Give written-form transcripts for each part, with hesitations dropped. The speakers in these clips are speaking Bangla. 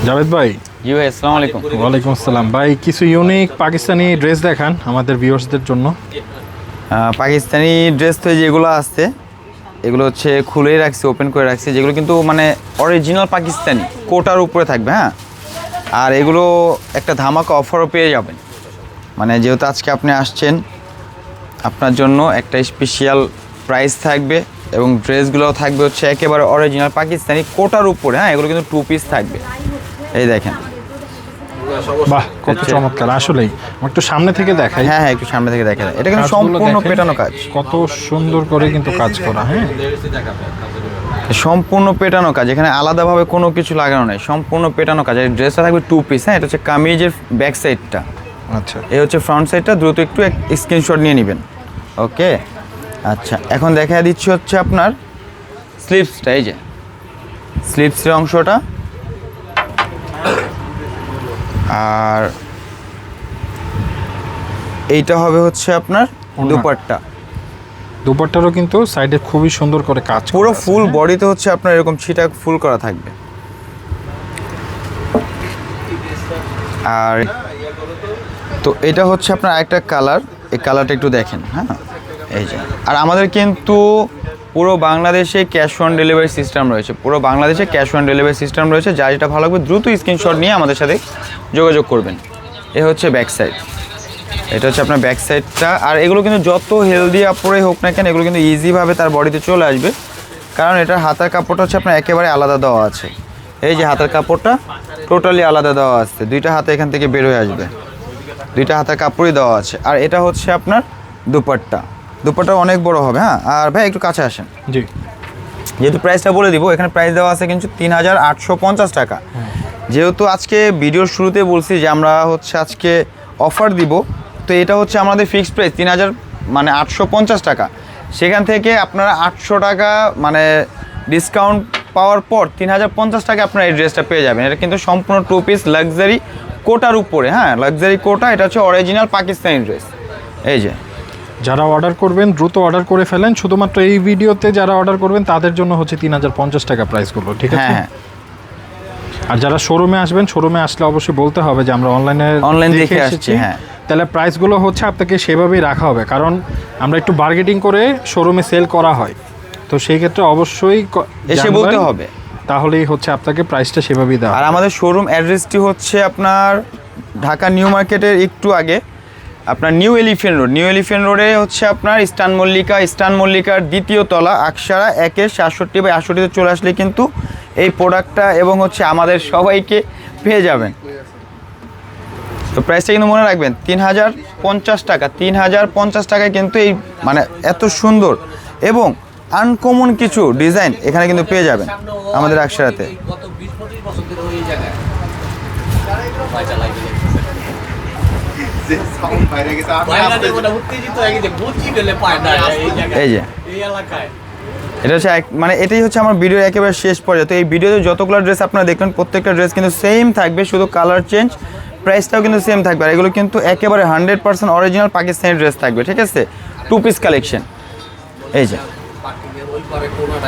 জাভেদ ভাই। জি ভাই, আসসালামু আলাইকুম। ওয়ালাইকুম আসসালাম ভাই। কিছু ইউনিক পাকিস্তানি ড্রেস দেখান আমাদের ভিউয়ার্সদের জন্য। পাকিস্তানি ড্রেস তো যেগুলো আছে এগুলো হচ্ছে খুলেই রাখছি, ওপেন করে রাখছি, যেগুলো কিন্তু মানে অরিজিনাল পাকিস্তানি কোটার উপরে থাকবে। হ্যাঁ, আর এগুলো একটা ধামাকা অফারও পেয়ে যাবেন। মানে যেহেতু আজকে আপনি আসছেন, আপনার জন্য একটা স্পেশাল প্রাইস থাকবে এবং ড্রেসগুলোও থাকবে হচ্ছে একেবারে অরিজিনাল পাকিস্তানি কোটার উপরে। হ্যাঁ, এগুলো কিন্তু 2 পিস থাকবে। এই দেখেন, বাহ কত চমৎকার। আসলেই একটু সামনে থেকে দেখাই। হ্যাঁ হ্যাঁ, একটু সামনে থেকে দেখেন। এটা কিন্তু সম্পূর্ণ পেটানো কাজ, কত সুন্দর করে কিন্তু কাজ করা। হ্যাঁ, সম্পূর্ণ পেটানো কাজ, এখানে আলাদাভাবে কোনো কিছু লাগানো নেই, সম্পূর্ণ পেটানো কাজ। এই ড্রেসটা থাকবে 2 পিস। হ্যাঁ, এটা হচ্ছে কামিজের ব্যাক সাইডটা, আচ্ছা। এই হচ্ছে ফ্রন্ট সাইডটা। দ্রুত একটু স্ক্রিনশট নিয়ে নেবেন। ওকে, আচ্ছা, এখন দেখা দিচ্ছি হচ্ছে আপনার স্লিভসটা। এই যে স্লিভসের অংশটা, আর এইটা হবে হচ্ছে আপনার দুপাট্টা। দুপাট্টারও কিন্তু সাইডে খুবই সুন্দর করে কাজ করা পুরো আছে। ফুল বডিতে হচ্ছে আপনার এরকম ছিটা ফুল করা থাকবে। আর তো এটা হচ্ছে আপনার একটা কালার, এই কালারটা একটু দেখেন। হ্যাঁ, এই যে, আর আমাদের কিন্তু পুরো বাংলাদেশে ক্যাশ অন ডেলিভারি সিস্টেম রয়েছে। পুরো বাংলাদেশে ক্যাশ অন ডেলিভারি সিস্টেম রয়েছে। যা যেটা ভালো লাগবে দ্রুত স্ক্রিনশট নিয়ে আমাদের সাথে যোগাযোগ করবেন। এ হচ্ছে ব্যাক সাইড, এটা হচ্ছে আপনার ব্যাক সাইডটা। আর এগুলো কিন্তু যত হেলদি আপরে হোক না কেন, এগুলো কিন্তু ইজিভাবে তার বডিতে চলে আসবে, কারণ এটার হাতার কাপড়টা হচ্ছে আপনার একেবারে আলাদা দেওয়া আছে। এই যে হাতার কাপড়টা টোটালি আলাদা দেওয়া আছে, দুইটা হাতে এখান থেকে বের হয়ে আসবে, দুইটা হাতার কাপড়ই দেওয়া আছে। আর এটা হচ্ছে আপনার দুপাট্টা, দুপাট্টা অনেক বড় হবে। হ্যাঁ, আর ভাই একটু কাছে আসেন। জি, যেহেতু প্রাইসটা বলে দিব, এখানে প্রাইস দেওয়া আছে কিন্তু 3850 টাকা। যেহেতু আজকে ভিডিওর শুরুতে বলছি যে আমরা হচ্ছে আজকে অফার দিব, তো এটা হচ্ছে আমাদের ফিক্সড প্রাইস 850 টাকা। সেখান থেকে আপনারা 800 টাকা মানে ডিসকাউন্ট পাওয়ার পর 3050 টাকা আপনারা এই ড্রেসটা পেয়ে যাবেন। এটা কিন্তু সম্পূর্ণ 2 পিস লাক্সারি কোটার উপরে। হ্যাঁ, লাক্সারি কোটা, এটা হচ্ছে অরিজিনাল পাকিস্তানি ড্রেস। এই যে, যারা অর্ডার করবেন দ্রুত অর্ডার করে ফেলেন। শুধুমাত্র এই ভিডিওতে যারা অর্ডার করবেন তাদের জন্য হচ্ছে 3050 টাকা প্রাইসগুলো, ঠিক আছে? হ্যাঁ। আর যারা শোরুমে আসবেন, শোরুমে আসলে অবশ্যই বলতে হবে যে আমরা অনলাইন দেখে আসছি। হ্যাঁ, তাহলে প্রাইসগুলো হচ্ছে আপনাকে সেভাবেই রাখা হবে, কারণ আমরা একটু বার্গেটিং করে শোরুমে সেল করা হয়। তো সেই ক্ষেত্রে অবশ্যই এসে বলতে হবে, তাহলেই হচ্ছে আপনাকে প্রাইসটা সেভাবেই দেওয়া। আর আমাদের শোরুম অ্যাড্রেসটি হচ্ছে আপনার ঢাকা নিউ মার্কেটের একটু আগে, আপনার new elephant road. New elephant রোডে হচ্ছে আপনার স্টান মল্লিকার দ্বিতীয় তলা, আকসারা 1/67/68 চলে আসলে কিন্তু এই প্রোডাক্টটা এবং হচ্ছে আমাদের সবাইকে পেয়ে যাবেন। তো প্রাইসটা কিন্তু মনে রাখবেন 3050 টাকা। 3050 টাকায় কিন্তু এই মানে এত সুন্দর এবং আনকমন কিছু ডিজাইন এখানে কিন্তু পেয়ে যাবেন আমাদের আকসারাতে। এই যে এটা হচ্ছে মানে এটাই হচ্ছে আমার ভিডিওর একেবারে শেষ পর্যায়ে। তো এই ভিডিওতে যতগুলো ড্রেস আপনারা দেখলেন প্রত্যেকটা ড্রেস কিন্তু সেম থাকবে, শুধু কালার চেঞ্জ, প্রাইসটাও কিন্তু সেম থাকবে। আর এগুলো কিন্তু একেবারে 100% অরিজিনাল পাকিস্তানি ড্রেস থাকবে, ঠিক আছে? 2 পিস কালেকশন। এই যে,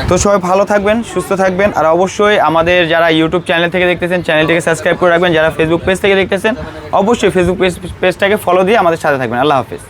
তো সবাই ভালো থাকবেন, সুস্থ থাকবেন। আর অবশ্যই আমাদের যারা ইউটিউব চ্যানেল থেকে দেখতেছেন চ্যানেলটিকে সাবস্ক্রাইব করে রাখবেন। যারা ফেসবুক পেজ থেকে দেখতেছেন অবশ্যই ফেসবুক পেজটাকে ফলো দিয়ে আমাদের সাথে থাকবেন। আল্লাহ হাফেজ।